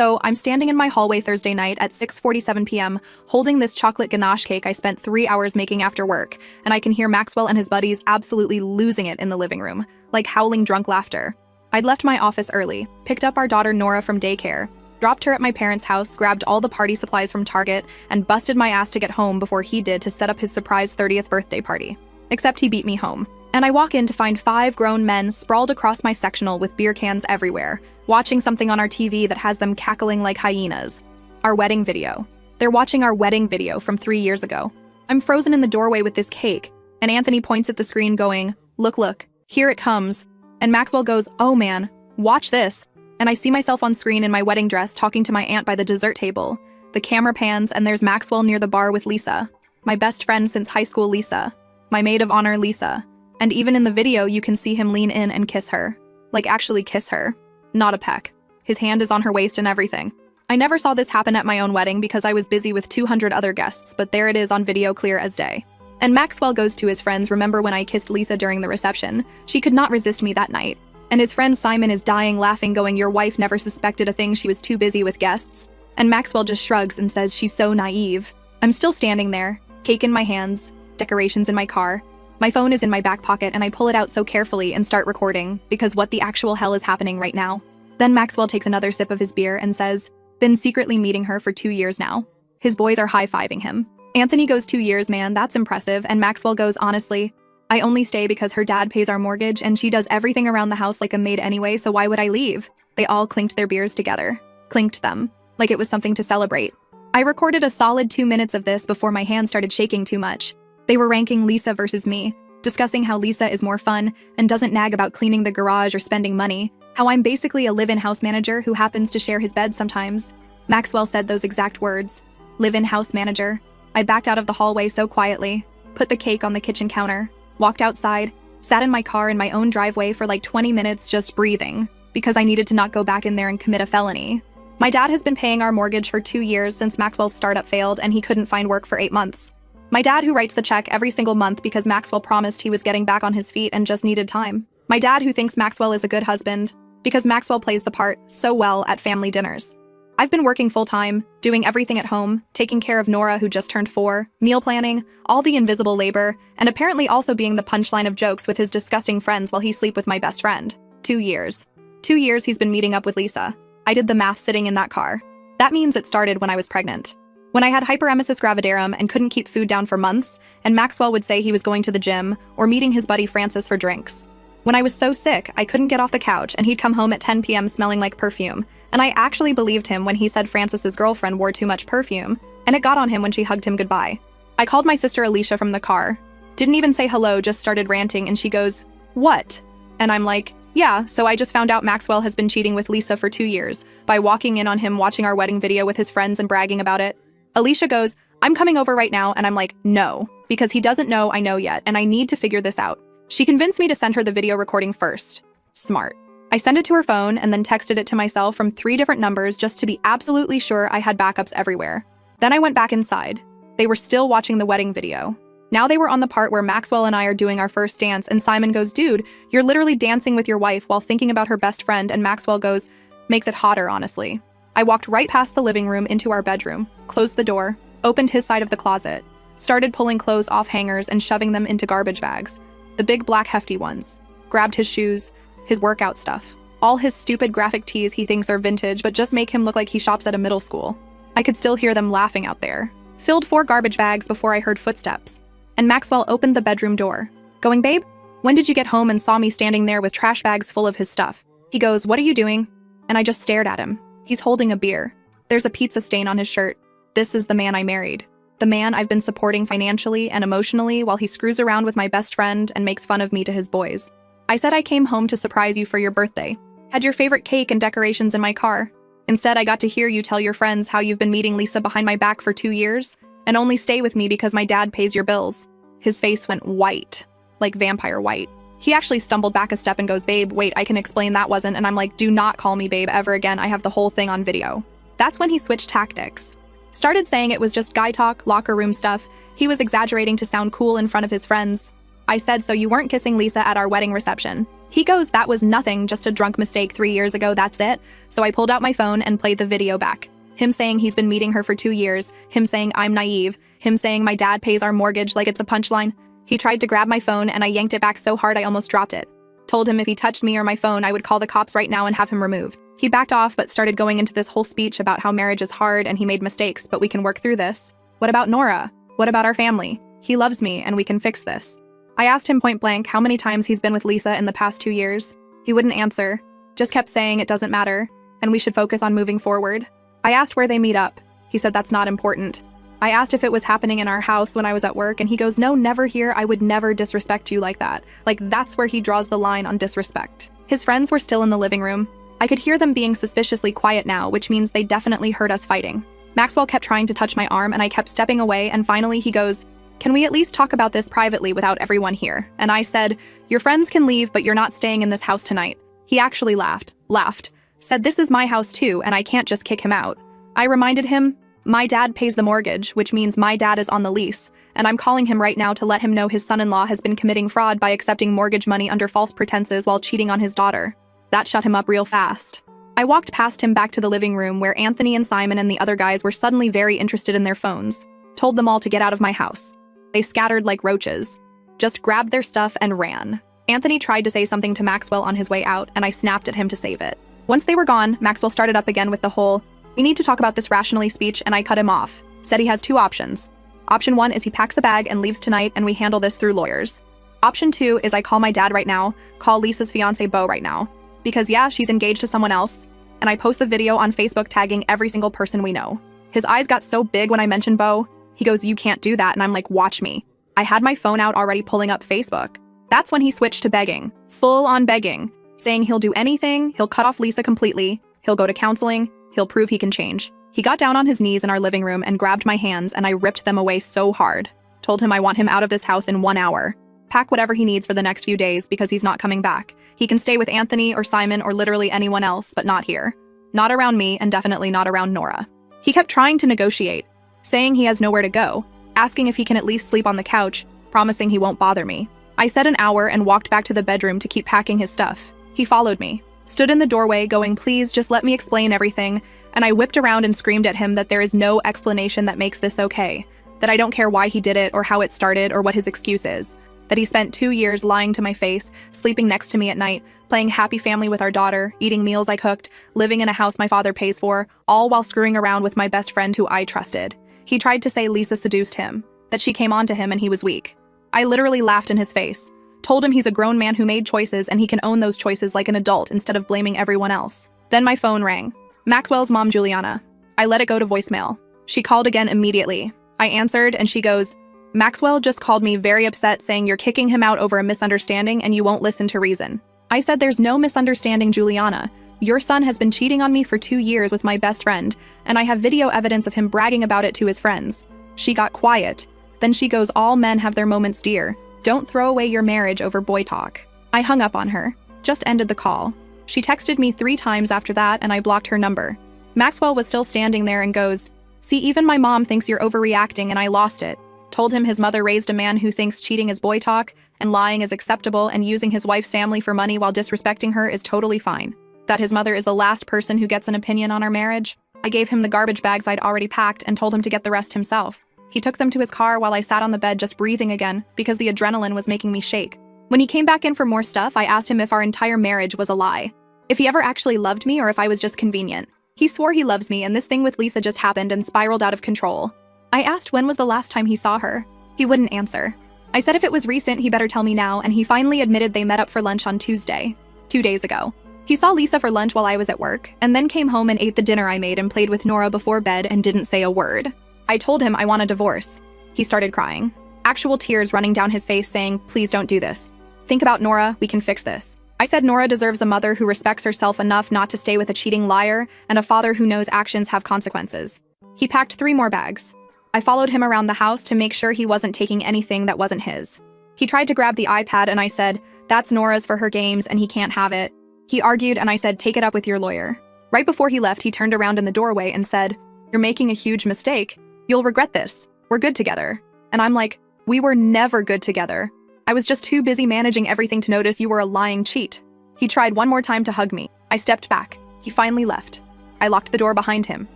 So I'm standing in my hallway Thursday night at 6:47 p.m. holding this chocolate ganache cake I spent 3 hours making after work, and I can hear Maxwell and his buddies absolutely losing it in the living room, like howling drunk laughter. I'd left my office early, picked up our daughter Nora from daycare, dropped her at my parents' house, grabbed all the party supplies from Target, and busted my ass to get home before he did to set up his surprise 30th birthday party. Except he beat me home. And I walk in to find 5 grown men sprawled across my sectional with beer cans everywhere, watching something on our TV that has them cackling like hyenas. Our wedding video. They're watching our wedding video from 3 years ago. I'm frozen in the doorway with this cake, and Anthony points at the screen going, look, here it comes. And Maxwell goes, oh man, watch this. And I see myself on screen in my wedding dress talking to my aunt by the dessert table. The camera pans and there's Maxwell near the bar with Lisa. My best friend since high school, Lisa. My maid of honor, Lisa. And even in the video, you can see him lean in and kiss her. Like actually kiss her. Not a peck. His hand is on her waist and everything. I never saw this happen at my own wedding because I was busy with 200 other guests, but there it is on video, clear as day. And Maxwell goes to his friends, remember when I kissed Lisa during the reception? She could not resist me that night. And his friend Simon is dying laughing, going, your wife never suspected a thing, she was too busy with guests. And Maxwell just shrugs and says she's so naive. I'm still standing there, cake in my hands, decorations in my car. My phone is in my back pocket and I pull it out so carefully and start recording, because what the actual hell is happening right now? Then Maxwell takes another sip of his beer and says, been secretly meeting her for 2 years now. His boys are high-fiving him. Anthony goes, 2 years, man, that's impressive. And Maxwell goes, honestly, I only stay because her dad pays our mortgage and she does everything around the house like a maid anyway, so why would I leave? They all clinked their beers together. Clinked them. Like it was something to celebrate. I recorded a solid 2 minutes of this before my hands started shaking too much. They were ranking Lisa versus me, discussing how Lisa is more fun and doesn't nag about cleaning the garage or spending money, how I'm basically a live-in house manager who happens to share his bed sometimes. Maxwell said those exact words. Live-in house manager. I backed out of the hallway so quietly, put the cake on the kitchen counter, walked outside, sat in my car in my own driveway for like 20 minutes just breathing, because I needed to not go back in there and commit a felony. My dad has been paying our mortgage for 2 years since Maxwell's startup failed and he couldn't find work for 8 months. My dad who writes the check every single month because Maxwell promised he was getting back on his feet and just needed time. My dad who thinks Maxwell is a good husband because Maxwell plays the part so well at family dinners. I've been working full-time, doing everything at home, taking care of Nora who just turned 4, meal planning, all the invisible labor, and apparently also being the punchline of jokes with his disgusting friends while he sleep with my best friend. 2 years. 2 years he's been meeting up with Lisa. I did the math sitting in that car. That means it started when I was pregnant. When I had hyperemesis gravidarum and couldn't keep food down for months, and Maxwell would say he was going to the gym or meeting his buddy Francis for drinks. When I was so sick, I couldn't get off the couch and he'd come home at 10 p.m. smelling like perfume, and I actually believed him when he said Francis's girlfriend wore too much perfume, and it got on him when she hugged him goodbye. I called my sister Alicia from the car. Didn't even say hello, just started ranting, and she goes, what? And I'm like, yeah, so I just found out Maxwell has been cheating with Lisa for 2 years by walking in on him watching our wedding video with his friends and bragging about it. Alicia goes, I'm coming over right now, and I'm like, no, because he doesn't know I know yet, and I need to figure this out. She convinced me to send her the video recording first. Smart. I sent it to her phone and then texted it to myself from 3 different numbers just to be absolutely sure I had backups everywhere. Then I went back inside. They were still watching the wedding video. Now they were on the part where Maxwell and I are doing our first dance, and Simon goes, dude, you're literally dancing with your wife while thinking about her best friend, and Maxwell goes, makes it hotter, honestly. I walked right past the living room into our bedroom, closed the door, opened his side of the closet, started pulling clothes off hangers and shoving them into garbage bags, the big black hefty ones, grabbed his shoes, his workout stuff, all his stupid graphic tees he thinks are vintage but just make him look like he shops at a middle school. I could still hear them laughing out there. Filled 4 garbage bags before I heard footsteps, and Maxwell opened the bedroom door, going, babe, when did you get home, and saw me standing there with trash bags full of his stuff. He goes, what are you doing? And I just stared at him. He's holding a beer. There's a pizza stain on his shirt. This is the man I married. The man I've been supporting financially and emotionally while he screws around with my best friend and makes fun of me to his boys. I said I came home to surprise you for your birthday. Had your favorite cake and decorations in my car. Instead, I got to hear you tell your friends how you've been meeting Lisa behind my back for 2 years and only stay with me because my dad pays your bills. His face went white, like vampire white. He actually stumbled back a step and goes, babe, wait, I can explain that wasn't, and I'm like, do not call me babe ever again, I have the whole thing on video. That's when he switched tactics. Started saying it was just guy talk, locker room stuff. He was exaggerating to sound cool in front of his friends. I said, so you weren't kissing Lisa at our wedding reception. He goes, that was nothing, just a drunk mistake 3 years ago, that's it. So I pulled out my phone and played the video back. Him saying he's been meeting her for 2 years, him saying I'm naive, him saying my dad pays our mortgage like it's a punchline. He tried to grab my phone and I yanked it back so hard I almost dropped it. Told him if he touched me or my phone, I would call the cops right now and have him removed. He backed off but started going into this whole speech about how marriage is hard and he made mistakes, but we can work through this. What about Nora? What about our family? He loves me and we can fix this. I asked him point blank how many times he's been with Lisa in the past 2 years. He wouldn't answer, just kept saying it doesn't matter and we should focus on moving forward. I asked where they meet up. He said that's not important. I asked if it was happening in our house when I was at work and he goes, no, never here. I would never disrespect you like that. Like that's where he draws the line on disrespect. His friends were still in the living room. I could hear them being suspiciously quiet now, which means they definitely heard us fighting. Maxwell kept trying to touch my arm and I kept stepping away and finally he goes, can we at least talk about this privately without everyone here? And I said, your friends can leave, but you're not staying in this house tonight. He actually laughed, said this is my house too and I can't just kick him out. I reminded him, my dad pays the mortgage, which means my dad is on the lease, and I'm calling him right now to let him know his son-in-law has been committing fraud by accepting mortgage money under false pretenses while cheating on his daughter. That shut him up real fast. I walked past him back to the living room where Anthony and Simon and the other guys were suddenly very interested in their phones. Told them all to get out of my house. They scattered like roaches. Just grabbed their stuff and ran. Anthony tried to say something to Maxwell on his way out, and I snapped at him to save it. Once they were gone, Maxwell started up again with the whole, we need to talk about this rationally speech, and I cut him off. Said he has 2 options. Option 1 is he packs a bag and leaves tonight and we handle this through lawyers. Option 2 is I call my dad right now, call Lisa's fiancé Beau right now. Because yeah, she's engaged to someone else, and I post the video on Facebook tagging every single person we know. His eyes got so big when I mentioned Beau. He goes, you can't do that, and I'm like, watch me. I had my phone out already pulling up Facebook. That's when he switched to begging, full on begging, saying he'll do anything, he'll cut off Lisa completely, he'll go to counseling, he'll prove he can change. He got down on his knees in our living room and grabbed my hands and I ripped them away so hard. Told him I want him out of this house in 1 hour. Pack whatever he needs for the next few days because he's not coming back. He can stay with Anthony or Simon or literally anyone else, but not here. Not around me and definitely not around Nora. He kept trying to negotiate, saying he has nowhere to go, asking if he can at least sleep on the couch, promising he won't bother me. I said an hour and walked back to the bedroom to keep packing his stuff. He followed me, stood in the doorway going, please just let me explain everything, and I whipped around and screamed at him that there is no explanation that makes this okay, that I don't care why he did it or how it started or what his excuse is, that he spent 2 years lying to my face, sleeping next to me at night, playing happy family with our daughter, eating meals I cooked, living in a house my father pays for, all while screwing around with my best friend who I trusted. He tried to say Lisa seduced him, that she came on to him and he was weak. I literally laughed in his face, told him he's a grown man who made choices and he can own those choices like an adult instead of blaming everyone else. Then my phone rang. Maxwell's mom, Juliana. I let it go to voicemail. She called again immediately. I answered and she goes, Maxwell just called me very upset saying you're kicking him out over a misunderstanding and you won't listen to reason. I said there's no misunderstanding, Juliana. Your son has been cheating on me for 2 years with my best friend, and I have video evidence of him bragging about it to his friends. She got quiet. Then she goes, all men have their moments, dear. Don't throw away your marriage over boy talk. I hung up on her. Just ended the call. She texted me 3 times after that and I blocked her number. Maxwell was still standing there and goes, see, even my mom thinks you're overreacting and I lost it. Told him his mother raised a man who thinks cheating is boy talk and lying is acceptable and using his wife's family for money while disrespecting her is totally fine. That his mother is the last person who gets an opinion on our marriage. I gave him the garbage bags I'd already packed and told him to get the rest himself. He took them to his car while I sat on the bed just breathing again because the adrenaline was making me shake. When he came back in for more stuff, I asked him if our entire marriage was a lie. If he ever actually loved me or if I was just convenient. He swore he loves me and this thing with Lisa just happened and spiraled out of control. I asked when was the last time he saw her. He wouldn't answer. I said if it was recent, he better tell me now, and he finally admitted they met up for lunch on Tuesday, 2 days ago. He saw Lisa for lunch while I was at work, and then came home and ate the dinner I made and played with Nora before bed and didn't say a word. I told him I want a divorce. He started crying. Actual tears running down his face saying, please don't do this. Think about Nora, we can fix this. I said Nora deserves a mother who respects herself enough not to stay with a cheating liar and a father who knows actions have consequences. He packed 3 more bags. I followed him around the house to make sure he wasn't taking anything that wasn't his. He tried to grab the iPad and I said, that's Nora's for her games and he can't have it. He argued and I said, take it up with your lawyer. Right before he left, he turned around in the doorway and said, you're making a huge mistake. You'll regret this. We're good together. And I'm like, we were never good together. I was just too busy managing everything to notice you were a lying cheat. He tried one more time to hug me. I stepped back. He finally left. I locked the door behind him.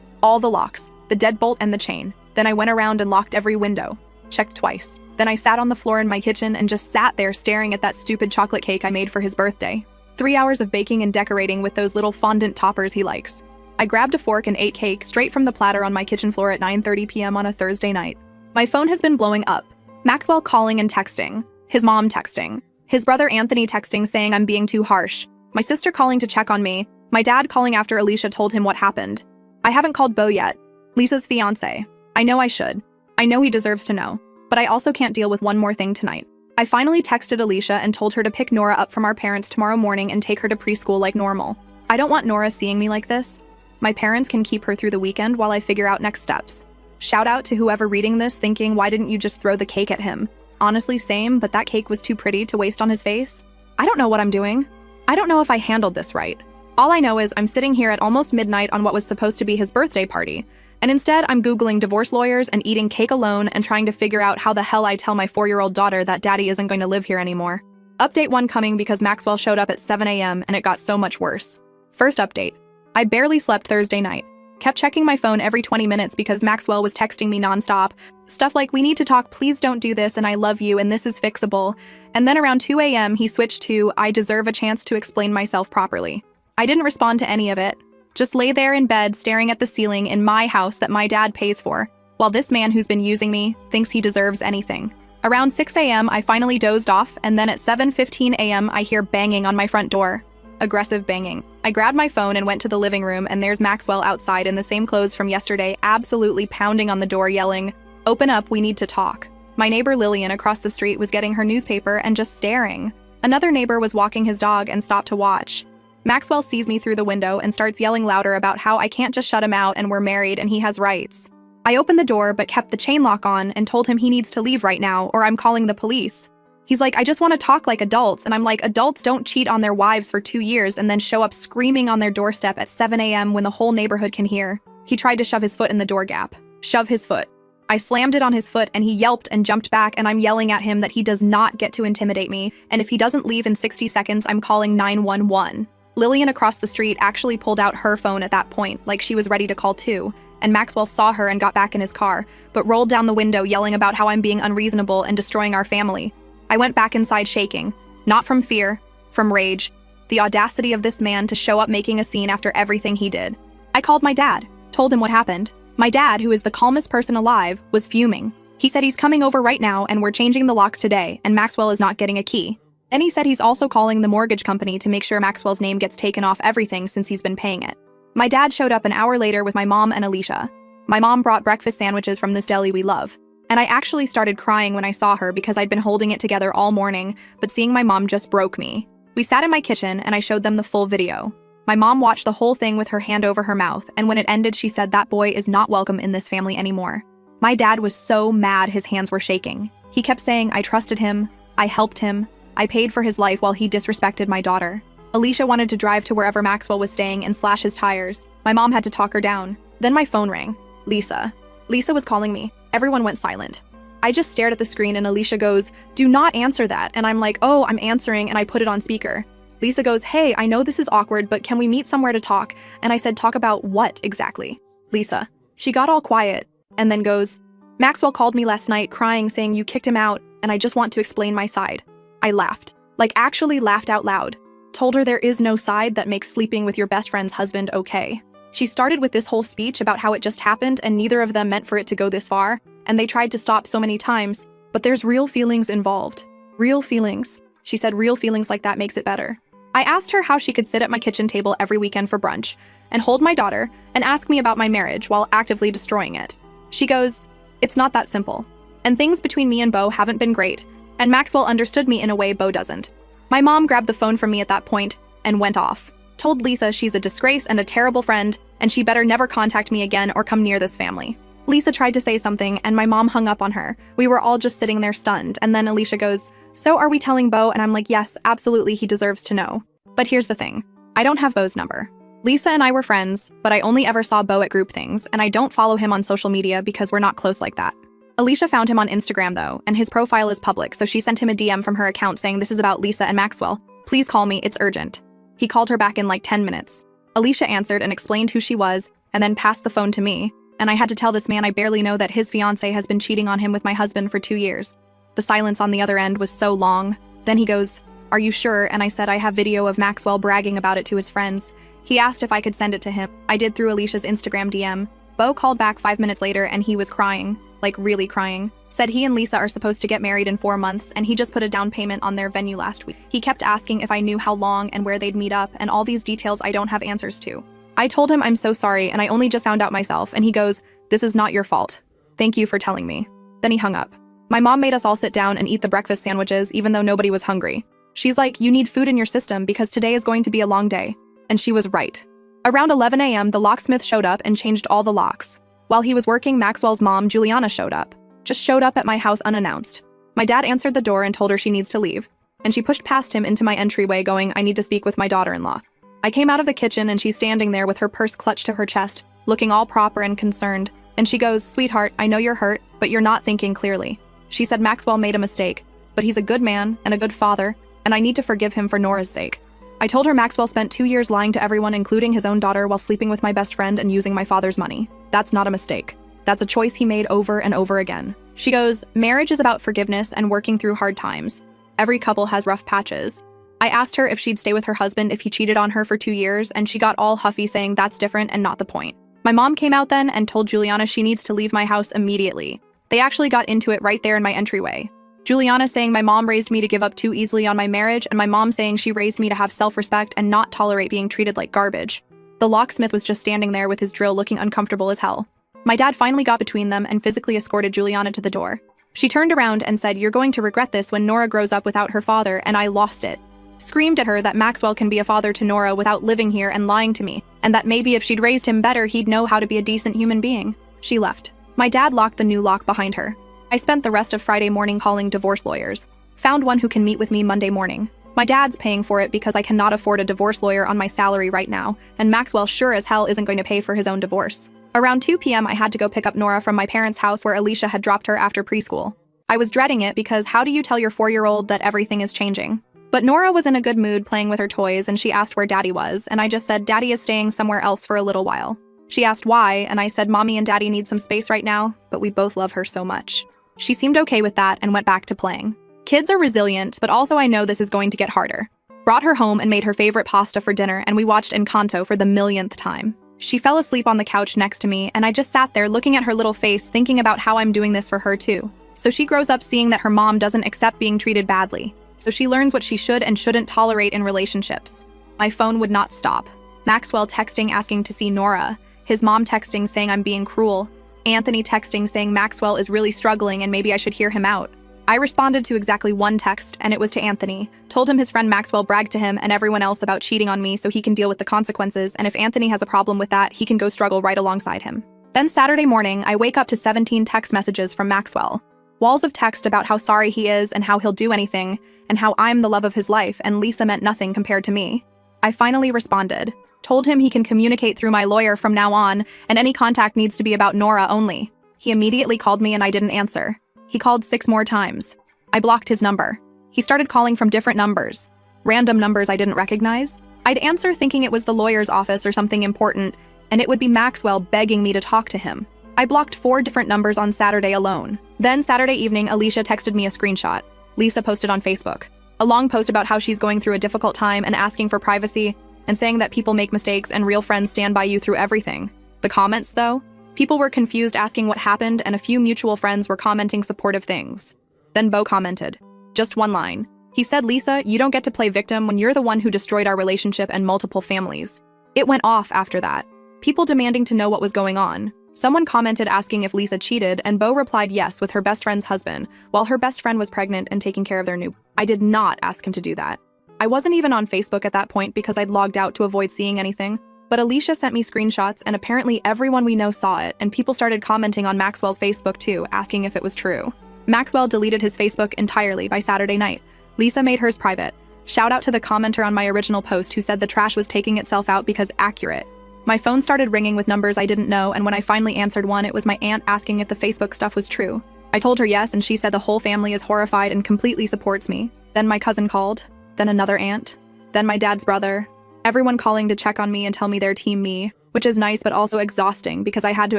All the locks, the deadbolt and the chain. Then I went around and locked every window. Checked twice. Then I sat on the floor in my kitchen and just sat there staring at that stupid chocolate cake I made for his birthday. 3 hours of baking and decorating with those little fondant toppers he likes. I grabbed a fork and ate cake straight from the platter on my kitchen floor at 9:30 p.m. on a Thursday night. My phone has been blowing up. Maxwell calling and texting. His mom texting. His brother Anthony texting saying I'm being too harsh. My sister calling to check on me. My dad calling after Alicia told him what happened. I haven't called Beau yet. Lisa's fiancé. I know I should. I know he deserves to know. But I also can't deal with one more thing tonight. I finally texted Alicia and told her to pick Nora up from our parents tomorrow morning and take her to preschool like normal. I don't want Nora seeing me like this. My parents can keep her through the weekend while I figure out next steps. Shout out to whoever reading this thinking, why didn't you just throw the cake at him? Honestly, same, but that cake was too pretty to waste on his face. I don't know what I'm doing. I don't know if I handled this right. All I know is I'm sitting here at almost midnight on what was supposed to be his birthday party. And instead, I'm Googling divorce lawyers and eating cake alone and trying to figure out how the hell I tell my 4-year-old daughter that daddy isn't going to live here anymore. Update 1 coming because Maxwell showed up at 7 a.m. and it got so much worse. First update. I barely slept Thursday night. Kept checking my phone every 20 minutes because Maxwell was texting me nonstop. Stuff like, we need to talk, please don't do this, and I love you, and this is fixable. And then around 2 a.m. he switched to, I deserve a chance to explain myself properly. I didn't respond to any of it. Just lay there in bed staring at the ceiling in my house that my dad pays for, while this man who's been using me thinks he deserves anything. Around 6 a.m. I finally dozed off, and then at 7:15 a.m. I hear banging on my front door. Aggressive banging. I grabbed my phone and went to the living room, and there's Maxwell outside in the same clothes from yesterday, absolutely pounding on the door yelling, "Open up, we need to talk." My neighbor Lillian across the street was getting her newspaper and just staring. Another neighbor was walking his dog and stopped to watch. Maxwell sees me through the window and starts yelling louder about how I can't just shut him out and we're married and he has rights. I opened the door but kept the chain lock on and told him he needs to leave right now or I'm calling the police. He's like, I just want to talk like adults, and I'm like, adults don't cheat on their wives for 2 years and then show up screaming on their doorstep at 7 a.m. when the whole neighborhood can hear. He tried to shove his foot in the door gap. Shove his foot. I slammed it on his foot and he yelped and jumped back, and I'm yelling at him that he does not get to intimidate me, and if he doesn't leave in 60 seconds, I'm calling 911. Lillian across the street actually pulled out her phone at that point, like she was ready to call too, and Maxwell saw her and got back in his car, but rolled down the window yelling about how I'm being unreasonable and destroying our family. I went back inside shaking, not from fear, from rage. The audacity of this man to show up making a scene after everything he did. I called my dad, told him what happened. My dad, who is the calmest person alive, was fuming. He said he's coming over right now and we're changing the locks today and Maxwell is not getting a key. Then he said he's also calling the mortgage company to make sure Maxwell's name gets taken off everything since he's been paying it. My dad showed up an hour later with my mom and Alicia. My mom brought breakfast sandwiches from this deli we love. And I actually started crying when I saw her because I'd been holding it together all morning, but seeing my mom just broke me. We sat in my kitchen and I showed them the full video. My mom watched the whole thing with her hand over her mouth, and when it ended, she said that boy is not welcome in this family anymore. My dad was so mad his hands were shaking. He kept saying I trusted him, I helped him, I paid for his life while he disrespected my daughter. Alicia wanted to drive to wherever Maxwell was staying and slash his tires. My mom had to talk her down. Then my phone rang. Lisa. Lisa was calling me. Everyone went silent. I just stared at the screen and Alicia goes, "Do not answer that." And I'm like, "Oh, I'm answering," and I put it on speaker. Lisa goes, "Hey, I know this is awkward, but can we meet somewhere to talk?" And I said, "Talk about what exactly?" Lisa. She got all quiet and then goes, "Maxwell called me last night crying saying you kicked him out and I just want to explain my side." I laughed. Like actually laughed out loud. Told her there is no side that makes sleeping with your best friend's husband okay. She started with this whole speech about how it just happened and neither of them meant for it to go this far, and they tried to stop so many times, but there's real feelings involved. Real feelings. She said real feelings like that makes it better. I asked her how she could sit at my kitchen table every weekend for brunch and hold my daughter and ask me about my marriage while actively destroying it. She goes, "It's not that simple. And things between me and Beau haven't been great, and Maxwell understood me in a way Beau doesn't." My mom grabbed the phone from me at that point and went off. Told Lisa she's a disgrace and a terrible friend, and she better never contact me again or come near this family. Lisa tried to say something, and my mom hung up on her. We were all just sitting there stunned, and then Alicia goes, "So are we telling Beau?" And I'm like, "Yes, absolutely, he deserves to know." But here's the thing. I don't have Beau's number. Lisa and I were friends, but I only ever saw Beau at group things, and I don't follow him on social media because we're not close like that. Alicia found him on Instagram though, and his profile is public, so she sent him a DM from her account saying this is about Lisa and Maxwell. Please call me, it's urgent. He called her back in like 10 minutes. Alicia answered and explained who she was, and then passed the phone to me, and I had to tell this man I barely know that his fiancée has been cheating on him with my husband for 2 years. The silence on the other end was so long. Then he goes, "Are you sure?" And I said I have video of Maxwell bragging about it to his friends. He asked if I could send it to him. I did through Alicia's Instagram DM. Bo called back 5 minutes later and he was crying, like really crying. Said he and Lisa are supposed to get married in 4 months and he just put a down payment on their venue last week. He kept asking if I knew how long and where they'd meet up and all these details I don't have answers to. I told him I'm so sorry and I only just found out myself, and he goes, "This is not your fault. Thank you for telling me." Then he hung up. My mom made us all sit down and eat the breakfast sandwiches even though nobody was hungry. She's like, "You need food in your system because today is going to be a long day." And she was right. Around 11 a.m., the locksmith showed up and changed all the locks. While he was working, Maxwell's mom, Juliana, showed up. Just showed up at my house unannounced. My dad answered the door and told her she needs to leave, and she pushed past him into my entryway going, "I need to speak with my daughter-in-law." I came out of the kitchen and she's standing there with her purse clutched to her chest, looking all proper and concerned, and she goes, "Sweetheart, I know you're hurt, but you're not thinking clearly." She said Maxwell made a mistake, but he's a good man and a good father, and I need to forgive him for Nora's sake. I told her Maxwell spent 2 years lying to everyone, including his own daughter, while sleeping with my best friend and using my father's money. That's not a mistake. That's a choice he made over and over again. She goes, "Marriage is about forgiveness and working through hard times. Every couple has rough patches." I asked her if she'd stay with her husband if he cheated on her for 2 years, and she got all huffy saying that's different and not the point. My mom came out then and told Juliana she needs to leave my house immediately. They actually got into it right there in my entryway. Juliana saying my mom raised me to give up too easily on my marriage, and my mom saying she raised me to have self-respect and not tolerate being treated like garbage. The locksmith was just standing there with his drill looking uncomfortable as hell. My dad finally got between them and physically escorted Juliana to the door. She turned around and said, "You're going to regret this when Nora grows up without her father," and I lost it. Screamed at her that Maxwell can be a father to Nora without living here and lying to me, and that maybe if she'd raised him better, he'd know how to be a decent human being. She left. My dad locked the new lock behind her. I spent the rest of Friday morning calling divorce lawyers. Found one who can meet with me Monday morning. My dad's paying for it because I cannot afford a divorce lawyer on my salary right now, and Maxwell sure as hell isn't going to pay for his own divorce. Around 2 p.m. I had to go pick up Nora from my parents' house where Alicia had dropped her after preschool. I was dreading it because how do you tell your 4-year-old that everything is changing? But Nora was in a good mood playing with her toys, and she asked where Daddy was, and I just said Daddy is staying somewhere else for a little while. She asked why, and I said Mommy and Daddy need some space right now, but we both love her so much. She seemed okay with that and went back to playing. Kids are resilient, but also I know this is going to get harder. Brought her home and made her favorite pasta for dinner, and we watched Encanto for the millionth time. She fell asleep on the couch next to me, and I just sat there looking at her little face thinking about how I'm doing this for her too. So she grows up seeing that her mom doesn't accept being treated badly. So she learns what she should and shouldn't tolerate in relationships. My phone would not stop. Maxwell texting asking to see Nora. His mom texting saying I'm being cruel. Anthony texting saying Maxwell is really struggling and maybe I should hear him out. I responded to exactly one text, and it was to Anthony. Told him his friend Maxwell bragged to him and everyone else about cheating on me so he can deal with the consequences, and if Anthony has a problem with that, he can go struggle right alongside him. Then Saturday morning, I wake up to 17 text messages from Maxwell. Walls of text about how sorry he is and how he'll do anything, and how I'm the love of his life and Lisa meant nothing compared to me. I finally responded. Told him he can communicate through my lawyer from now on, and any contact needs to be about Nora only. He immediately called me and I didn't answer. He called 6 more times. I blocked his number. He started calling from different numbers. Random numbers I didn't recognize. I'd answer thinking it was the lawyer's office or something important, and it would be Maxwell begging me to talk to him. I blocked 4 different numbers on Saturday alone. Then Saturday evening, Alicia texted me a screenshot. Lisa posted on Facebook. A long post about how she's going through a difficult time and asking for privacy, and saying that people make mistakes and real friends stand by you through everything. The comments, though? People were confused asking what happened, and a few mutual friends were commenting supportive things. Then Bo commented. Just one line. He said, "Lisa, you don't get to play victim when you're the one who destroyed our relationship and multiple families." It went off after that. People demanding to know what was going on. Someone commented asking if Lisa cheated, and Bo replied yes with her best friend's husband, while her best friend was pregnant and taking care of their new. I did not ask him to do that. I wasn't even on Facebook at that point because I'd logged out to avoid seeing anything, but Alicia sent me screenshots and apparently everyone we know saw it, and people started commenting on Maxwell's Facebook too, asking if it was true. Maxwell deleted his Facebook entirely by Saturday night. Lisa made hers private. Shout out to the commenter on my original post who said the trash was taking itself out because accurate. My phone started ringing with numbers I didn't know, and when I finally answered one, it was my aunt asking if the Facebook stuff was true. I told her yes, and she said the whole family is horrified and completely supports me. Then my cousin called, then another aunt, then my dad's brother. Everyone calling to check on me and tell me they're team me, which is nice but also exhausting because I had to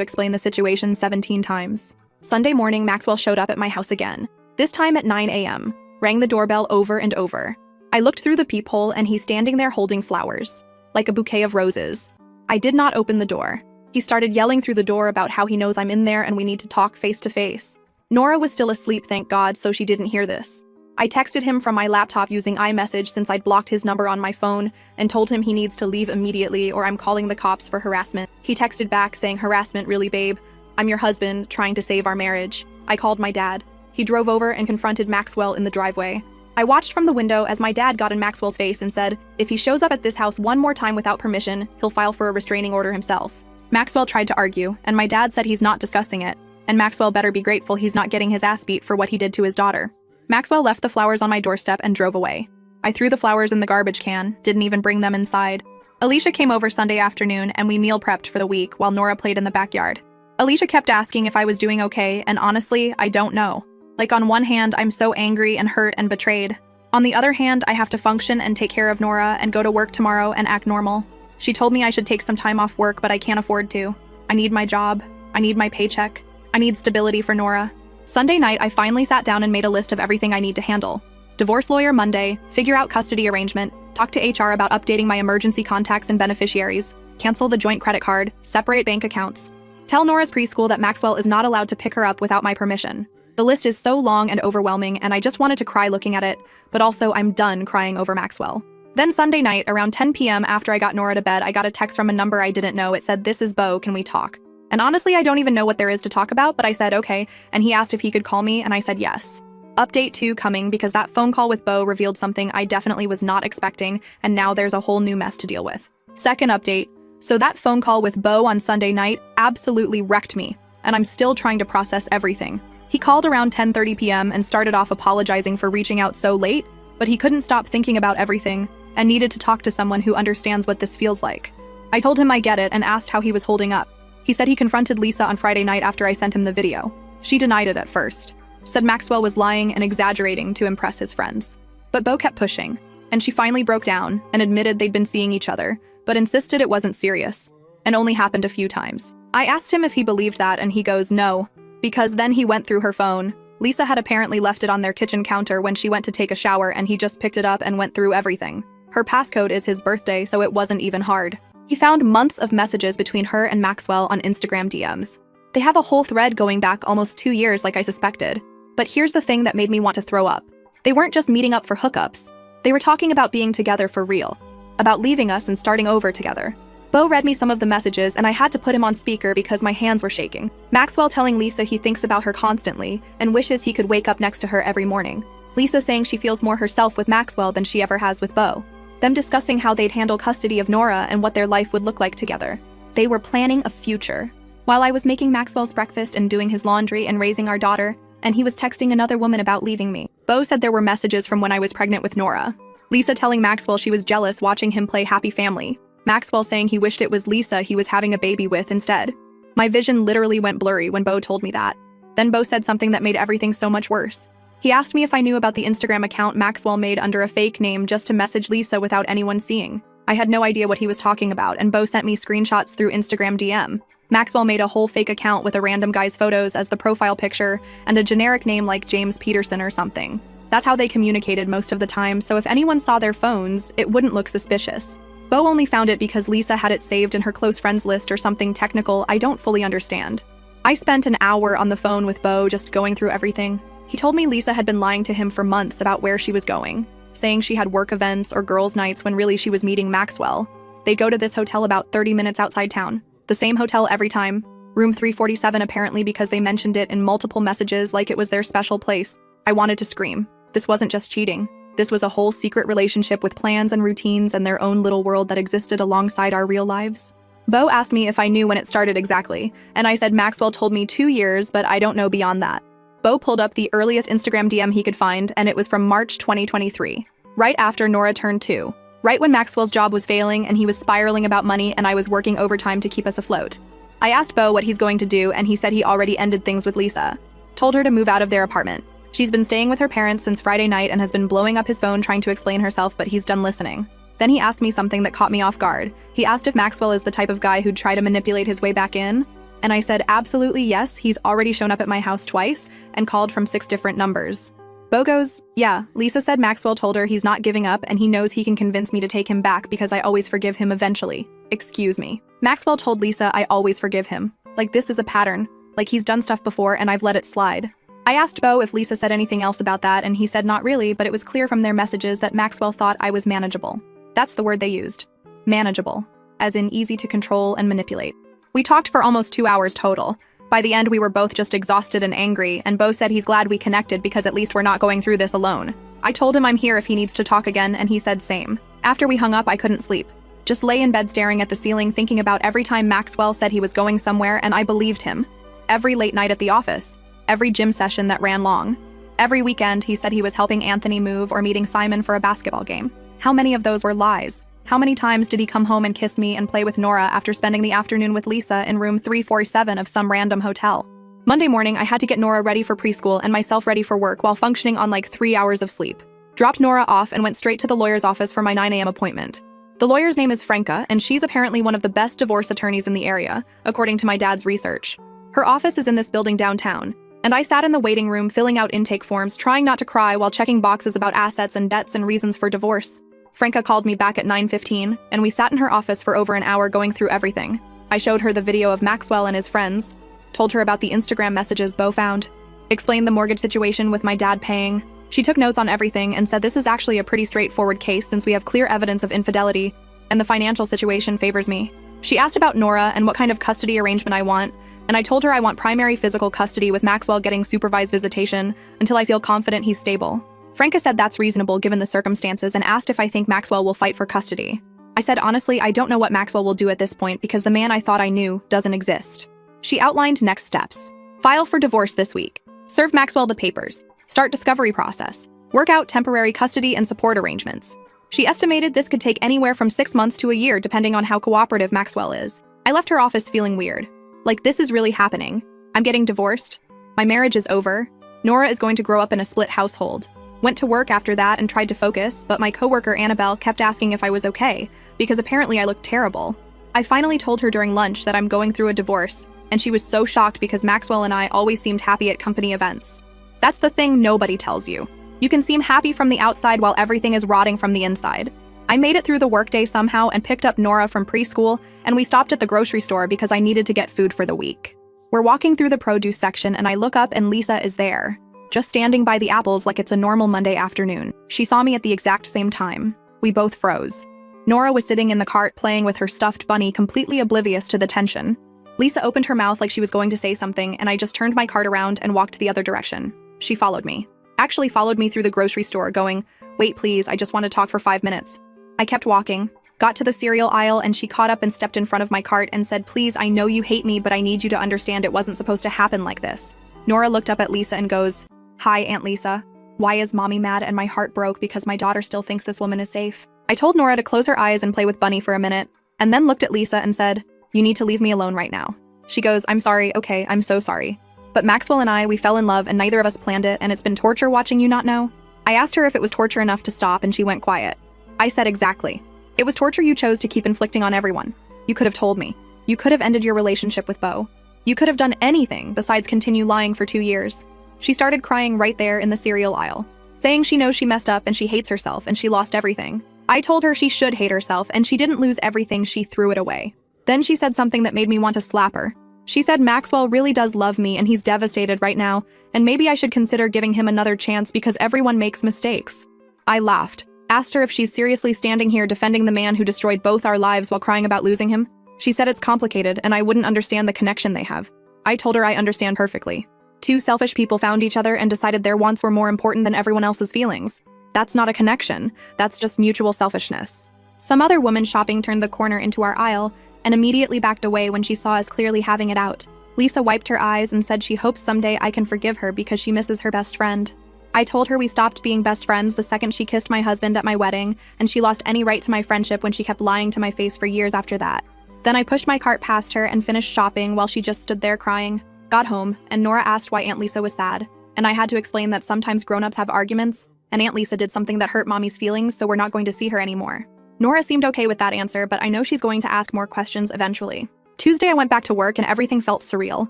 explain the situation 17 times. Sunday morning, Maxwell showed up at my house again, this time at 9 a.m., rang the doorbell over and over. I looked through the peephole and he's standing there holding flowers, like a bouquet of roses. I did not open the door. He started yelling through the door about how he knows I'm in there and we need to talk face to face. Nora was still asleep, thank God, so she didn't hear this. I texted him from my laptop using iMessage since I'd blocked his number on my phone and told him he needs to leave immediately or I'm calling the cops for harassment. He texted back saying, "Harassment, really, babe? I'm your husband, trying to save our marriage." I called my dad. He drove over and confronted Maxwell in the driveway. I watched from the window as my dad got in Maxwell's face and said, "If he shows up at this house one more time without permission, he'll file for a restraining order himself." Maxwell tried to argue, and my dad said he's not discussing it, and Maxwell better be grateful he's not getting his ass beat for what he did to his daughter. Maxwell left the flowers on my doorstep and drove away. I threw the flowers in the garbage can, didn't even bring them inside. Alicia came over Sunday afternoon and we meal prepped for the week while Nora played in the backyard. Alicia kept asking if I was doing okay, and honestly, I don't know. Like, on one hand, I'm so angry and hurt and betrayed. On the other hand, I have to function and take care of Nora and go to work tomorrow and act normal. She told me I should take some time off work, but I can't afford to. I need my job. I need my paycheck. I need stability for Nora. Sunday night, I finally sat down and made a list of everything I need to handle. Divorce lawyer Monday, figure out custody arrangement, talk to HR about updating my emergency contacts and beneficiaries, cancel the joint credit card, separate bank accounts. Tell Nora's preschool that Maxwell is not allowed to pick her up without my permission. The list is so long and overwhelming, and I just wanted to cry looking at it, but also I'm done crying over Maxwell. Then Sunday night, around 10 p.m. after I got Nora to bed, I got a text from a number I didn't know. It said, "This is Bo, can we talk?" And honestly, I don't even know what there is to talk about, but I said okay, and he asked if he could call me, and I said yes. Update 2 coming, because that phone call with Bo revealed something I definitely was not expecting, and now there's a whole new mess to deal with. Second update, so that phone call with Bo on Sunday night absolutely wrecked me, and I'm still trying to process everything. He called around 10:30 p.m. and started off apologizing for reaching out so late, but he couldn't stop thinking about everything and needed to talk to someone who understands what this feels like. I told him I get it and asked how he was holding up. He said he confronted Lisa on Friday night after I sent him the video. She denied it at first, said Maxwell was lying and exaggerating to impress his friends. But Bo kept pushing, and she finally broke down and admitted they'd been seeing each other, but insisted it wasn't serious, and only happened a few times. I asked him if he believed that, and he goes, no, because then he went through her phone. Lisa had apparently left it on their kitchen counter when she went to take a shower, and he just picked it up and went through everything. Her passcode is his birthday, so it wasn't even hard. He found months of messages between her and Maxwell on Instagram DMs. They have a whole thread going back almost 2 years like I suspected. But here's the thing that made me want to throw up. They weren't just meeting up for hookups. They were talking about being together for real. About leaving us and starting over together. Bo read me some of the messages and I had to put him on speaker because my hands were shaking. Maxwell telling Lisa he thinks about her constantly and wishes he could wake up next to her every morning. Lisa saying she feels more herself with Maxwell than she ever has with Bo. Them discussing how they'd handle custody of Nora and what their life would look like together. They were planning a future. While I was making Maxwell's breakfast and doing his laundry and raising our daughter, and he was texting another woman about leaving me. Bo said there were messages from when I was pregnant with Nora. Lisa telling Maxwell she was jealous watching him play Happy Family. Maxwell saying he wished it was Lisa he was having a baby with instead. My vision literally went blurry when Bo told me that. Then Bo said something that made everything so much worse. He asked me if I knew about the Instagram account Maxwell made under a fake name just to message Lisa without anyone seeing. I had no idea what he was talking about, and Bo sent me screenshots through Instagram DM. Maxwell made a whole fake account with a random guy's photos as the profile picture and a generic name like James Peterson or something. That's how they communicated most of the time, so if anyone saw their phones, it wouldn't look suspicious. Bo only found it because Lisa had it saved in her close friends list or something technical I don't fully understand. I spent an hour on the phone with Bo just going through everything. He told me Lisa had been lying to him for months about where she was going, saying she had work events or girls' nights when really she was meeting Maxwell. They'd go to this hotel about 30 minutes outside town. The same hotel every time. Room 347 apparently because they mentioned it in multiple messages like it was their special place. I wanted to scream. This wasn't just cheating. This was a whole secret relationship with plans and routines and their own little world that existed alongside our real lives. Bo asked me if I knew when it started exactly, and I said Maxwell told me 2 years, but I don't know beyond that. Bo pulled up the earliest Instagram DM he could find, and it was from March 2023, right after Nora turned 2, right when Maxwell's job was failing and he was spiraling about money and I was working overtime to keep us afloat. I asked Bo what he's going to do, and he said he already ended things with Lisa. told her to move out of their apartment. She's been staying with her parents since Friday night and has been blowing up his phone trying to explain herself, but he's done listening. Then he asked me something that caught me off guard. He asked if Maxwell is the type of guy who'd try to manipulate his way back in. And I said, absolutely yes, he's already shown up at my house twice and called from 6 different numbers. Bo goes, yeah, Lisa said Maxwell told her he's not giving up and he knows he can convince me to take him back because I always forgive him eventually. Excuse me. Maxwell told Lisa I always forgive him. Like this is a pattern. Like he's done stuff before and I've let it slide. I asked Bo if Lisa said anything else about that and he said not really, but it was clear from their messages that Maxwell thought I was manageable. That's the word they used. Manageable. As in easy to control and manipulate. We talked for almost 2 hours total. By the end, we were both just exhausted and angry, and Bo said he's glad we connected because at least we're not going through this alone. I told him I'm here if he needs to talk again, and he said same. After we hung up, I couldn't sleep. Just lay in bed staring at the ceiling, thinking about every time Maxwell said he was going somewhere, and I believed him. Every late night at the office. Every gym session that ran long. Every weekend, he said he was helping Anthony move or meeting Simon for a basketball game. How many of those were lies? How many times did he come home and kiss me and play with Nora after spending the afternoon with Lisa in room 347 of some random hotel? Monday morning, I had to get Nora ready for preschool and myself ready for work while functioning on like 3 hours of sleep. Dropped Nora off and went straight to the lawyer's office for my 9 a.m. appointment. The lawyer's name is Franca, and she's apparently one of the best divorce attorneys in the area, according to my dad's research. Her office is in this building downtown, and I sat in the waiting room filling out intake forms, trying not to cry while checking boxes about assets and debts and reasons for divorce. Franca called me back at 9:15, and we sat in her office for over an hour going through everything. I showed her the video of Maxwell and his friends, told her about the Instagram messages Bo found, explained the mortgage situation with my dad paying. She took notes on everything and said this is actually a pretty straightforward case since we have clear evidence of infidelity, and the financial situation favors me. She asked about Nora and what kind of custody arrangement I want, and I told her I want primary physical custody with Maxwell getting supervised visitation until I feel confident he's stable. Franca said that's reasonable given the circumstances and asked if I think Maxwell will fight for custody. I said honestly, I don't know what Maxwell will do at this point because the man I thought I knew doesn't exist. She outlined next steps. File for divorce this week. Serve Maxwell the papers. Start discovery process. Work out temporary custody and support arrangements. She estimated this could take anywhere from 6 months to a year depending on how cooperative Maxwell is. I left her office feeling weird. Like this is really happening. I'm getting divorced. My marriage is over. Nora is going to grow up in a split household. Went to work after that and tried to focus, but my coworker Annabelle kept asking if I was okay, because apparently I looked terrible. I finally told her during lunch that I'm going through a divorce, and she was so shocked because Maxwell and I always seemed happy at company events. That's the thing nobody tells you. You can seem happy from the outside while everything is rotting from the inside. I made it through the workday somehow and picked up Nora from preschool, and we stopped at the grocery store because I needed to get food for the week. We're walking through the produce section and I look up and Lisa is there. Just standing by the apples like it's a normal Monday afternoon. She saw me at the exact same time. We both froze. Nora was sitting in the cart playing with her stuffed bunny, completely oblivious to the tension. Lisa opened her mouth like she was going to say something, and I just turned my cart around and walked the other direction. She followed me. Actually followed me through the grocery store, going, "Wait please, I just want to talk for 5 minutes." I kept walking, got to the cereal aisle, and she caught up and stepped in front of my cart and said, "Please, I know you hate me, but I need you to understand it wasn't supposed to happen like this." Nora looked up at Lisa and goes, "Hi, Aunt Lisa. Why is mommy mad?" And my heart broke because my daughter still thinks this woman is safe. I told Nora to close her eyes and play with Bunny for a minute, and then looked at Lisa and said, "You need to leave me alone right now." She goes, "I'm sorry, okay, I'm so sorry. But Maxwell and I, we fell in love and neither of us planned it, and it's been torture watching you not know." I asked her if it was torture enough to stop, and she went quiet. I said, "Exactly. It was torture you chose to keep inflicting on everyone. You could have told me. You could have ended your relationship with Bo. You could have done anything besides continue lying for 2 years. She started crying right there in the cereal aisle, saying she knows she messed up and she hates herself and she lost everything. I told her she should hate herself and she didn't lose everything, she threw it away. Then she said something that made me want to slap her. She said Maxwell really does love me and he's devastated right now, and maybe I should consider giving him another chance because everyone makes mistakes. I laughed, asked her if she's seriously standing here defending the man who destroyed both our lives while crying about losing him. She said it's complicated and I wouldn't understand the connection they have. I told her I understand perfectly. 2 selfish people found each other and decided their wants were more important than everyone else's feelings. That's not a connection. That's just mutual selfishness. Some other woman shopping turned the corner into our aisle and immediately backed away when she saw us clearly having it out. Lisa wiped her eyes and said she hopes someday I can forgive her because she misses her best friend. I told her we stopped being best friends the second she kissed my husband at my wedding, and she lost any right to my friendship when she kept lying to my face for years after that. Then I pushed my cart past her and finished shopping while she just stood there crying. Got home, and Nora asked why Aunt Lisa was sad, and I had to explain that sometimes grown-ups have arguments, and Aunt Lisa did something that hurt Mommy's feelings, so we're not going to see her anymore. Nora seemed okay with that answer, but I know she's going to ask more questions eventually. Tuesday, I went back to work and everything felt surreal.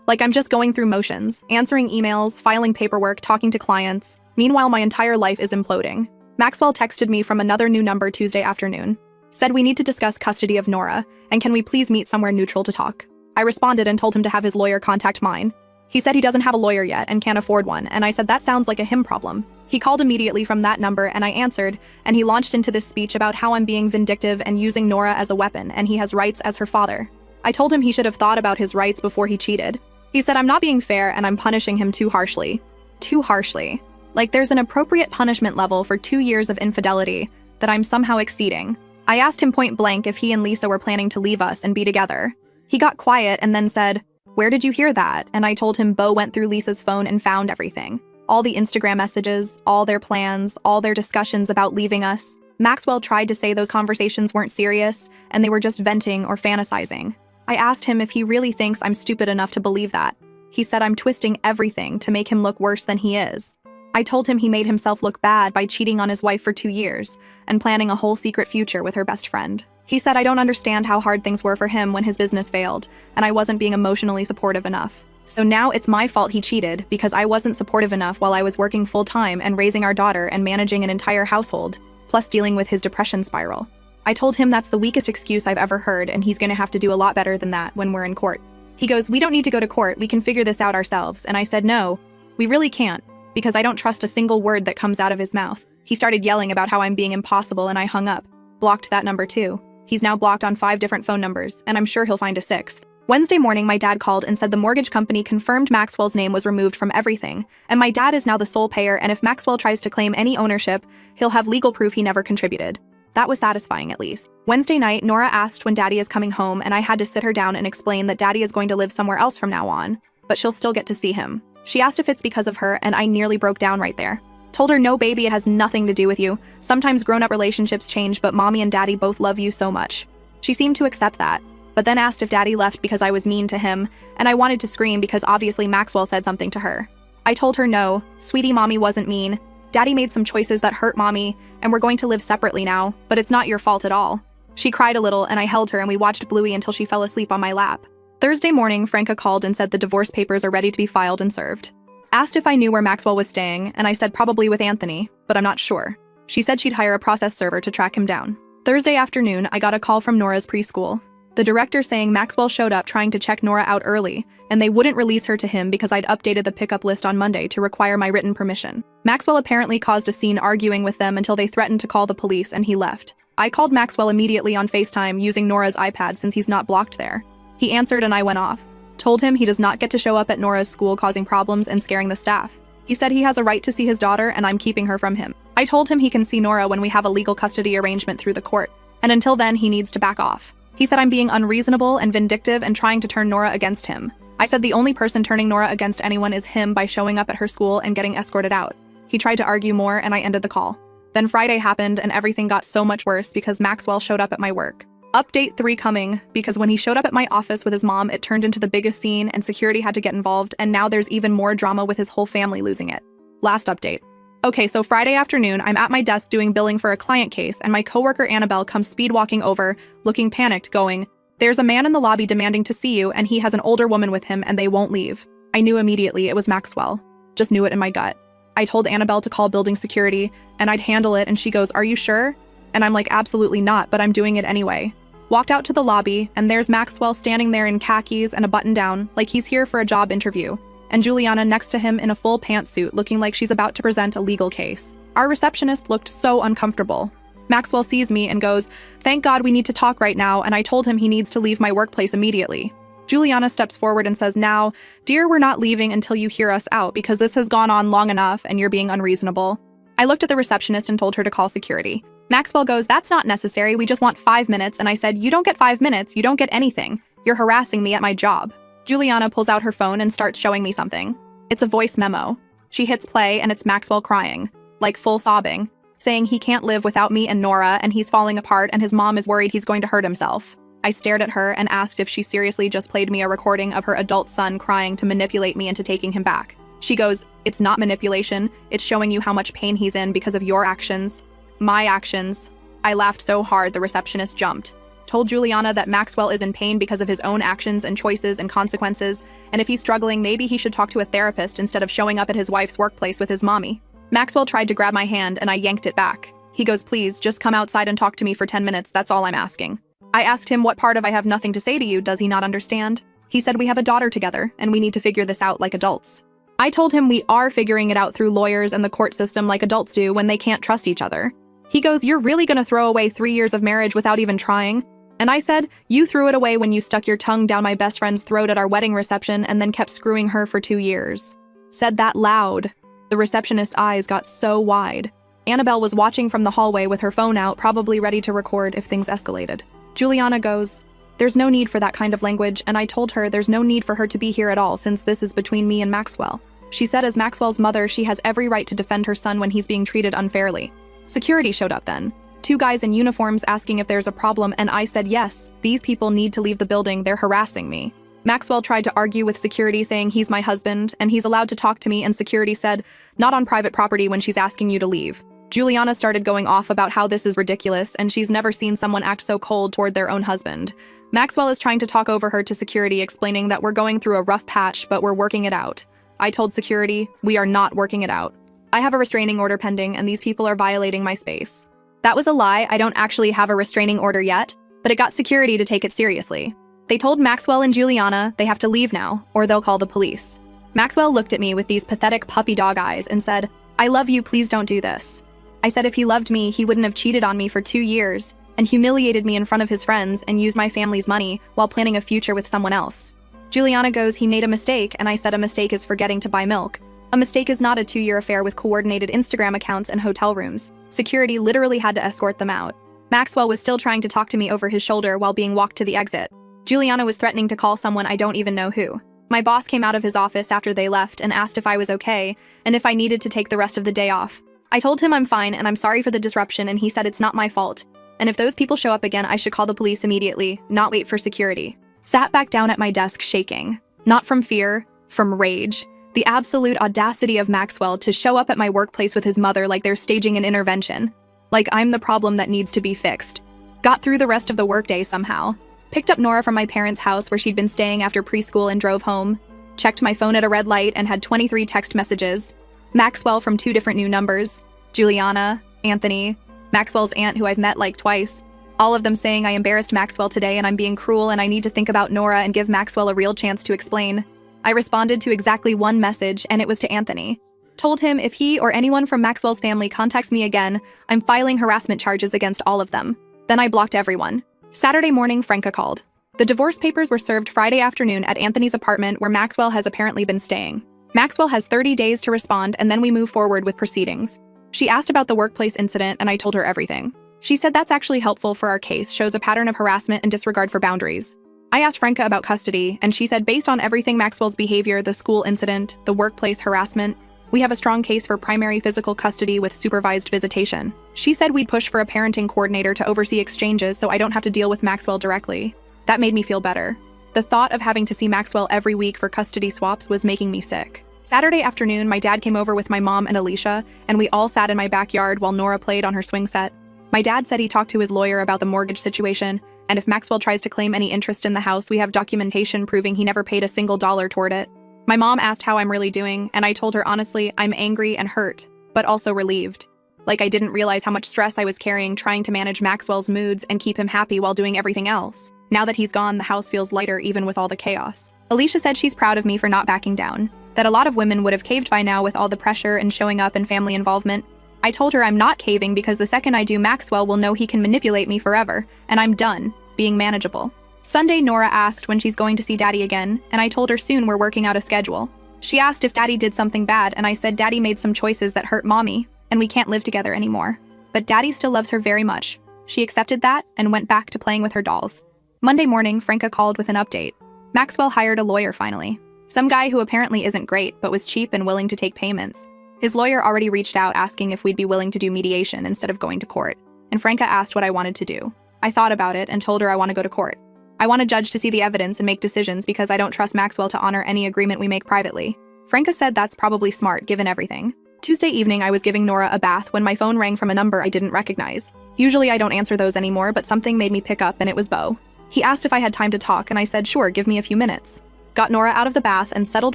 Like I'm just going through motions, answering emails, filing paperwork, talking to clients. Meanwhile, my entire life is imploding. Maxwell texted me from another new number Tuesday afternoon. Said we need to discuss custody of Nora, and can we please meet somewhere neutral to talk? I responded and told him to have his lawyer contact mine. He said he doesn't have a lawyer yet and can't afford one, and I said that sounds like a him problem. He called immediately from that number and I answered, and he launched into this speech about how I'm being vindictive and using Nora as a weapon and he has rights as her father. I told him he should have thought about his rights before he cheated. He said I'm not being fair and I'm punishing him too harshly. Too harshly. Like there's an appropriate punishment level for 2 years of infidelity that I'm somehow exceeding. I asked him point blank if he and Lisa were planning to leave us and be together. He got quiet and then said, "Where did you hear that?" And I told him Bo went through Lisa's phone and found everything. All the Instagram messages, all their plans, all their discussions about leaving us. Maxwell tried to say those conversations weren't serious and they were just venting or fantasizing. I asked him if he really thinks I'm stupid enough to believe that. He said I'm twisting everything to make him look worse than he is. I told him he made himself look bad by cheating on his wife for 2 years and planning a whole secret future with her best friend. He said I don't understand how hard things were for him when his business failed, and I wasn't being emotionally supportive enough. So now it's my fault he cheated because I wasn't supportive enough while I was working full-time and raising our daughter and managing an entire household, plus dealing with his depression spiral. I told him that's the weakest excuse I've ever heard and he's gonna have to do a lot better than that when we're in court. He goes, "We don't need to go to court, we can figure this out ourselves," and I said no, we really can't, because I don't trust a single word that comes out of his mouth. He started yelling about how I'm being impossible and I hung up. Blocked that number too. He's now blocked on 5 different phone numbers, and I'm sure he'll find a 6th. Wednesday morning, my dad called and said the mortgage company confirmed Maxwell's name was removed from everything, and my dad is now the sole payer, and if Maxwell tries to claim any ownership, he'll have legal proof he never contributed. That was satisfying, at least. Wednesday night, Nora asked when Daddy is coming home, and I had to sit her down and explain that Daddy is going to live somewhere else from now on, but she'll still get to see him. She asked if it's because of her, and I nearly broke down right there. Told her, "No, baby, it has nothing to do with you. Sometimes grown-up relationships change, but Mommy and Daddy both love you so much." She seemed to accept that, but then asked if Daddy left because I was mean to him, and I wanted to scream because obviously Maxwell said something to her. I told her no, sweetie, Mommy wasn't mean. Daddy made some choices that hurt Mommy, and we're going to live separately now, but it's not your fault at all. She cried a little, and I held her and we watched Bluey until she fell asleep on my lap. Thursday morning, Franca called and said the divorce papers are ready to be filed and served. Asked if I knew where Maxwell was staying, and I said probably with Anthony, but I'm not sure. She said she'd hire a process server to track him down. Thursday afternoon, I got a call from Nora's preschool. The director saying Maxwell showed up trying to check Nora out early, and they wouldn't release her to him because I'd updated the pickup list on Monday to require my written permission. Maxwell apparently caused a scene arguing with them until they threatened to call the police and he left. I called Maxwell immediately on FaceTime using Nora's iPad since he's not blocked there. He answered and I went off. Told him he does not get to show up at Nora's school causing problems and scaring the staff. He said he has a right to see his daughter and I'm keeping her from him. I told him he can see Nora when we have a legal custody arrangement through the court, and until then he needs to back off. He said I'm being unreasonable and vindictive and trying to turn Nora against him. I said the only person turning Nora against anyone is him by showing up at her school and getting escorted out. He tried to argue more and I ended the call. Then Friday happened and everything got so much worse because Maxwell showed up at my work. Update 3 coming, because when he showed up at my office with his mom, it turned into the biggest scene and security had to get involved, and now there's even more drama with his whole family losing it. Last update. Okay, so Friday afternoon, I'm at my desk doing billing for a client case, and my coworker Annabelle comes speed walking over, looking panicked, going, "There's a man in the lobby demanding to see you, and he has an older woman with him, and they won't leave." I knew immediately it was Maxwell. Just knew it in my gut. I told Annabelle to call building security, and I'd handle it, and she goes, "Are you sure?" And I'm like, "Absolutely not, but I'm doing it anyway." Walked out to the lobby, and there's Maxwell standing there in khakis and a button-down, like he's here for a job interview, and Juliana next to him in a full pantsuit looking like she's about to present a legal case. Our receptionist looked so uncomfortable. Maxwell sees me and goes, "Thank God we need to talk right now," and I told him he needs to leave my workplace immediately. Juliana steps forward and says, "Now, dear, we're not leaving until you hear us out because this has gone on long enough and you're being unreasonable." I looked at the receptionist and told her to call security. Maxwell goes, "That's not necessary, we just want 5 minutes," and I said, "You don't get 5 minutes, you don't get anything. You're harassing me at my job." Juliana pulls out her phone and starts showing me something. It's a voice memo. She hits play and it's Maxwell crying, like full sobbing, saying he can't live without me and Nora and he's falling apart and his mom is worried he's going to hurt himself. I stared at her and asked if she seriously just played me a recording of her adult son crying to manipulate me into taking him back. She goes, "It's not manipulation, it's showing you how much pain he's in because of your actions." My actions. I laughed so hard the receptionist jumped. Told Juliana that Maxwell is in pain because of his own actions and choices and consequences, and if he's struggling, maybe he should talk to a therapist instead of showing up at his wife's workplace with his mommy. Maxwell tried to grab my hand and I yanked it back. He goes, "Please, just come outside and talk to me for 10 minutes, that's all I'm asking." I asked him what part of "I have nothing to say to you" does he not understand? He said we have a daughter together and we need to figure this out like adults. I told him we are figuring it out through lawyers and the court system like adults do when they can't trust each other. He goes, "You're really gonna throw away 3 years of marriage without even trying?" And I said, "You threw it away when you stuck your tongue down my best friend's throat at our wedding reception and then kept screwing her for 2 years. Said that loud. The receptionist's eyes got so wide. Annabelle was watching from the hallway with her phone out, probably ready to record if things escalated. Juliana goes, "There's no need for that kind of language," and I told her there's no need for her to be here at all since this is between me and Maxwell. She said as Maxwell's mother, she has every right to defend her son when he's being treated unfairly. Security showed up then. 2 guys in uniforms asking if there's a problem, and I said yes, these people need to leave the building, they're harassing me. Maxwell tried to argue with security saying he's my husband and he's allowed to talk to me, and security said, "Not on private property when she's asking you to leave." Juliana started going off about how this is ridiculous and she's never seen someone act so cold toward their own husband. Maxwell is trying to talk over her to security, explaining that we're going through a rough patch, but we're working it out. I told security, we are not working it out. I have a restraining order pending and these people are violating my space. That was a lie, I don't actually have a restraining order yet, but it got security to take it seriously. They told Maxwell and Juliana they have to leave now, or they'll call the police. Maxwell looked at me with these pathetic puppy dog eyes and said, "I love you, please don't do this." I said if he loved me, he wouldn't have cheated on me for 2 years and humiliated me in front of his friends and used my family's money while planning a future with someone else. Juliana goes, "He made a mistake," and I said a mistake is forgetting to buy milk. A mistake is not a 2-year affair with coordinated Instagram accounts and hotel rooms. Security literally had to escort them out. Maxwell was still trying to talk to me over his shoulder while being walked to the exit. Juliana was threatening to call someone I don't even know who. My boss came out of his office after they left and asked if I was okay and if I needed to take the rest of the day off. I told him I'm fine and I'm sorry for the disruption, and he said it's not my fault. And if those people show up again, I should call the police immediately, not wait for security. Sat back down at my desk shaking. Not from fear, from rage. The absolute audacity of Maxwell to show up at my workplace with his mother like they're staging an intervention. Like I'm the problem that needs to be fixed. Got through the rest of the workday somehow. Picked up Nora from my parents' house where she'd been staying after preschool and drove home. Checked my phone at a red light and had 23 text messages. Maxwell from 2 different new numbers. Juliana, Anthony, Maxwell's aunt who I've met like twice. All of them saying I embarrassed Maxwell today and I'm being cruel and I need to think about Nora and give Maxwell a real chance to explain. I responded to exactly one message, and it was to Anthony. Told him if he or anyone from Maxwell's family contacts me again, I'm filing harassment charges against all of them. Then I blocked everyone. Saturday morning, Franca called. The divorce papers were served Friday afternoon at Anthony's apartment where Maxwell has apparently been staying. Maxwell has 30 days to respond and then we move forward with proceedings. She asked about the workplace incident and I told her everything. She said that's actually helpful for our case, shows a pattern of harassment and disregard for boundaries. I asked Franca about custody, and she said based on everything Maxwell's behavior, the school incident, the workplace harassment, we have a strong case for primary physical custody with supervised visitation. She said we'd push for a parenting coordinator to oversee exchanges so I don't have to deal with Maxwell directly. That made me feel better. The thought of having to see Maxwell every week for custody swaps was making me sick. Saturday afternoon, my dad came over with my mom and Alicia, and we all sat in my backyard while Nora played on her swing set. My dad said he talked to his lawyer about the mortgage situation, and if Maxwell tries to claim any interest in the house, we have documentation proving he never paid a single dollar toward it. My mom asked how I'm really doing, and I told her honestly, I'm angry and hurt, but also relieved. Like I didn't realize how much stress I was carrying trying to manage Maxwell's moods and keep him happy while doing everything else. Now that he's gone, the house feels lighter even with all the chaos. Alicia said she's proud of me for not backing down, that a lot of women would have caved by now with all the pressure and showing up and family involvement. I told her I'm not caving because the second I do, Maxwell will know he can manipulate me forever, and I'm done being manageable. Sunday, Nora asked when she's going to see Daddy again, and I told her soon we're working out a schedule. She asked if Daddy did something bad, and I said Daddy made some choices that hurt Mommy, and we can't live together anymore. But Daddy still loves her very much. She accepted that and went back to playing with her dolls. Monday morning, Franca called with an update. Maxwell hired a lawyer finally. Some guy who apparently isn't great, but was cheap and willing to take payments. His lawyer already reached out asking if we'd be willing to do mediation instead of going to court, and Franca asked what I wanted to do. I thought about it and told her I want to go to court. I want a judge to see the evidence and make decisions because I don't trust Maxwell to honor any agreement we make privately. Franca said that's probably smart given everything. Tuesday evening, I was giving Nora a bath when my phone rang from a number I didn't recognize. Usually I don't answer those anymore, but something made me pick up and it was Beau. He asked if I had time to talk and I said sure, give me a few minutes. Got Nora out of the bath and settled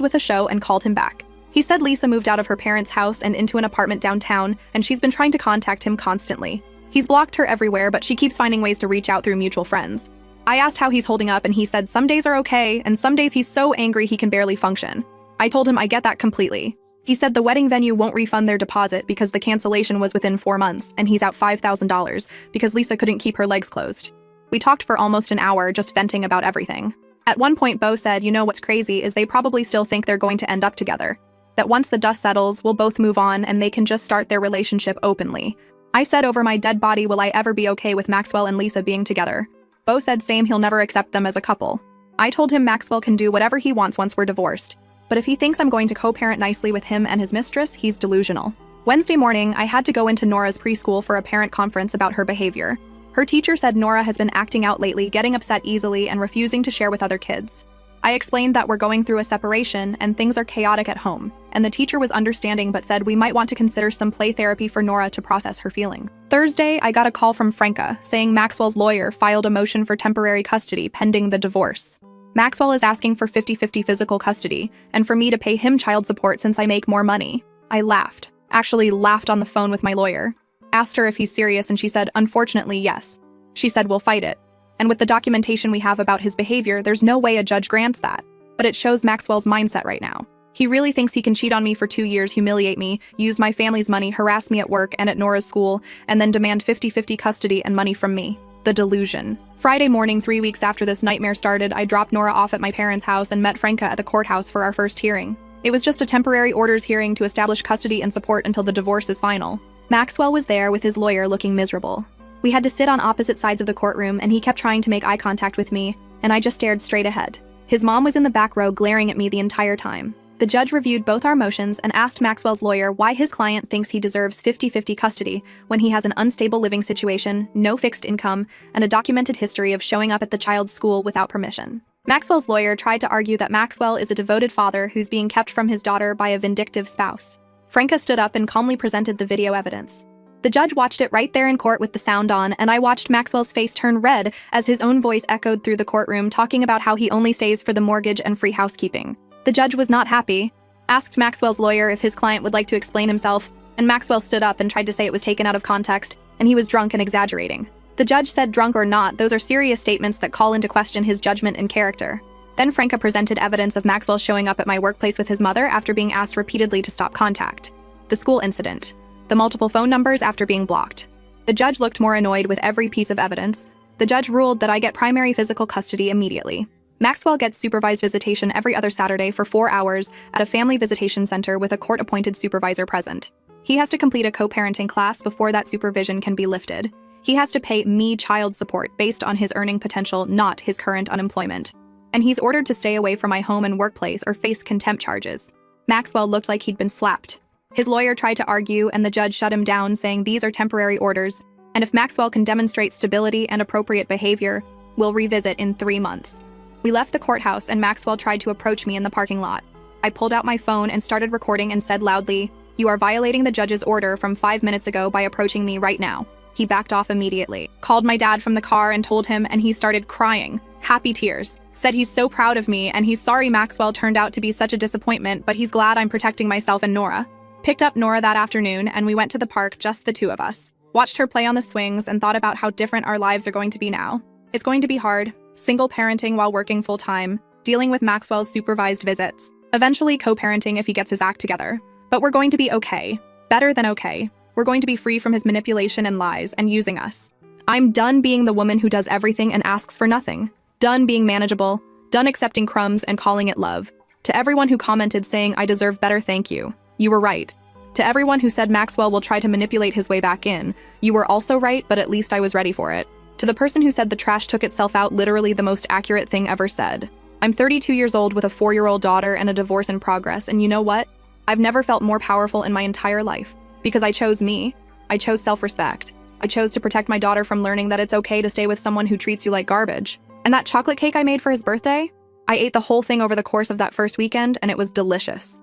with a show and called him back. He said Lisa moved out of her parents' house and into an apartment downtown and she's been trying to contact him constantly. He's blocked her everywhere, but she keeps finding ways to reach out through mutual friends. I asked how he's holding up and he said some days are okay and some days he's so angry he can barely function. I told him I get that completely. He said the wedding venue won't refund their deposit because the cancellation was within 4 months and he's out $5,000 because Lisa couldn't keep her legs closed. We talked for almost an hour just venting about everything. At one point, Beau said, you know what's crazy is they probably still think they're going to end up together. That once the dust settles, we'll both move on and they can just start their relationship openly. I said over my dead body, will I ever be okay with Maxwell and Lisa being together? Beau said same, he'll never accept them as a couple. I told him Maxwell can do whatever he wants once we're divorced. But if he thinks I'm going to co-parent nicely with him and his mistress, he's delusional. Wednesday morning, I had to go into Nora's preschool for a parent conference about her behavior. Her teacher said Nora has been acting out lately, getting upset easily and refusing to share with other kids. I explained that we're going through a separation and things are chaotic at home, and the teacher was understanding but said we might want to consider some play therapy for Nora to process her feeling. Thursday, I got a call from Franca saying Maxwell's lawyer filed a motion for temporary custody pending the divorce. Maxwell is asking for 50-50 physical custody and for me to pay him child support since I make more money. I laughed. Actually laughed on the phone with my lawyer. Asked her if he's serious and she said, unfortunately, yes. She said we'll fight it. And with the documentation we have about his behavior, there's no way a judge grants that. But it shows Maxwell's mindset right now. He really thinks he can cheat on me for 2 years, humiliate me, use my family's money, harass me at work and at Nora's school, and then demand 50-50 custody and money from me. The delusion. Friday morning, 3 weeks after this nightmare started, I dropped Nora off at my parents' house and met Franca at the courthouse for our first hearing. It was just a temporary orders hearing to establish custody and support until the divorce is final. Maxwell was there with his lawyer looking miserable. We had to sit on opposite sides of the courtroom and he kept trying to make eye contact with me, and I just stared straight ahead. His mom was in the back row glaring at me the entire time. The judge reviewed both our motions and asked Maxwell's lawyer why his client thinks he deserves 50-50 custody when he has an unstable living situation, no fixed income, and a documented history of showing up at the child's school without permission. Maxwell's lawyer tried to argue that Maxwell is a devoted father who's being kept from his daughter by a vindictive spouse. Franca stood up and calmly presented the video evidence. The judge watched it right there in court with the sound on, and I watched Maxwell's face turn red as his own voice echoed through the courtroom talking about how he only stays for the mortgage and free housekeeping. The judge was not happy, asked Maxwell's lawyer if his client would like to explain himself, and Maxwell stood up and tried to say it was taken out of context, and he was drunk and exaggerating. The judge said drunk or not, those are serious statements that call into question his judgment and character. Then Franca presented evidence of Maxwell showing up at my workplace with his mother after being asked repeatedly to stop contact. The school incident. The multiple phone numbers after being blocked. The judge looked more annoyed with every piece of evidence. The judge ruled that I get primary physical custody immediately. Maxwell gets supervised visitation every other Saturday for 4 hours at a family visitation center with a court-appointed supervisor present. He has to complete a co-parenting class before that supervision can be lifted. He has to pay me child support based on his earning potential, not his current unemployment. And he's ordered to stay away from my home and workplace or face contempt charges. Maxwell looked like he'd been slapped. His lawyer tried to argue, and the judge shut him down, saying these are temporary orders, and if Maxwell can demonstrate stability and appropriate behavior, we'll revisit in 3 months. We left the courthouse, and Maxwell tried to approach me in the parking lot. I pulled out my phone and started recording and said loudly, "You are violating the judge's order from 5 minutes ago by approaching me right now." He backed off immediately, called my dad from the car and told him, and he started crying, happy tears. Said he's so proud of me, and he's sorry Maxwell turned out to be such a disappointment, but he's glad I'm protecting myself and Nora. Picked up Nora that afternoon, and we went to the park, just the two of us. Watched her play on the swings and thought about how different our lives are going to be now. It's going to be hard, single parenting while working full-time, dealing with Maxwell's supervised visits, eventually co-parenting if he gets his act together. But we're going to be okay. Better than okay. We're going to be free from his manipulation and lies and using us. I'm done being the woman who does everything and asks for nothing. Done being manageable. Done accepting crumbs and calling it love. To everyone who commented saying I deserve better, thank you. You were right. To everyone who said Maxwell will try to manipulate his way back in, you were also right, but at least I was ready for it. To the person who said the trash took itself out, literally the most accurate thing ever said. I'm 32 years old with a 4-year-old daughter and a divorce in progress, and you know what? I've never felt more powerful in my entire life. Because I chose me. I chose self-respect. I chose to protect my daughter from learning that it's okay to stay with someone who treats you like garbage. And that chocolate cake I made for his birthday? I ate the whole thing over the course of that first weekend, and it was delicious.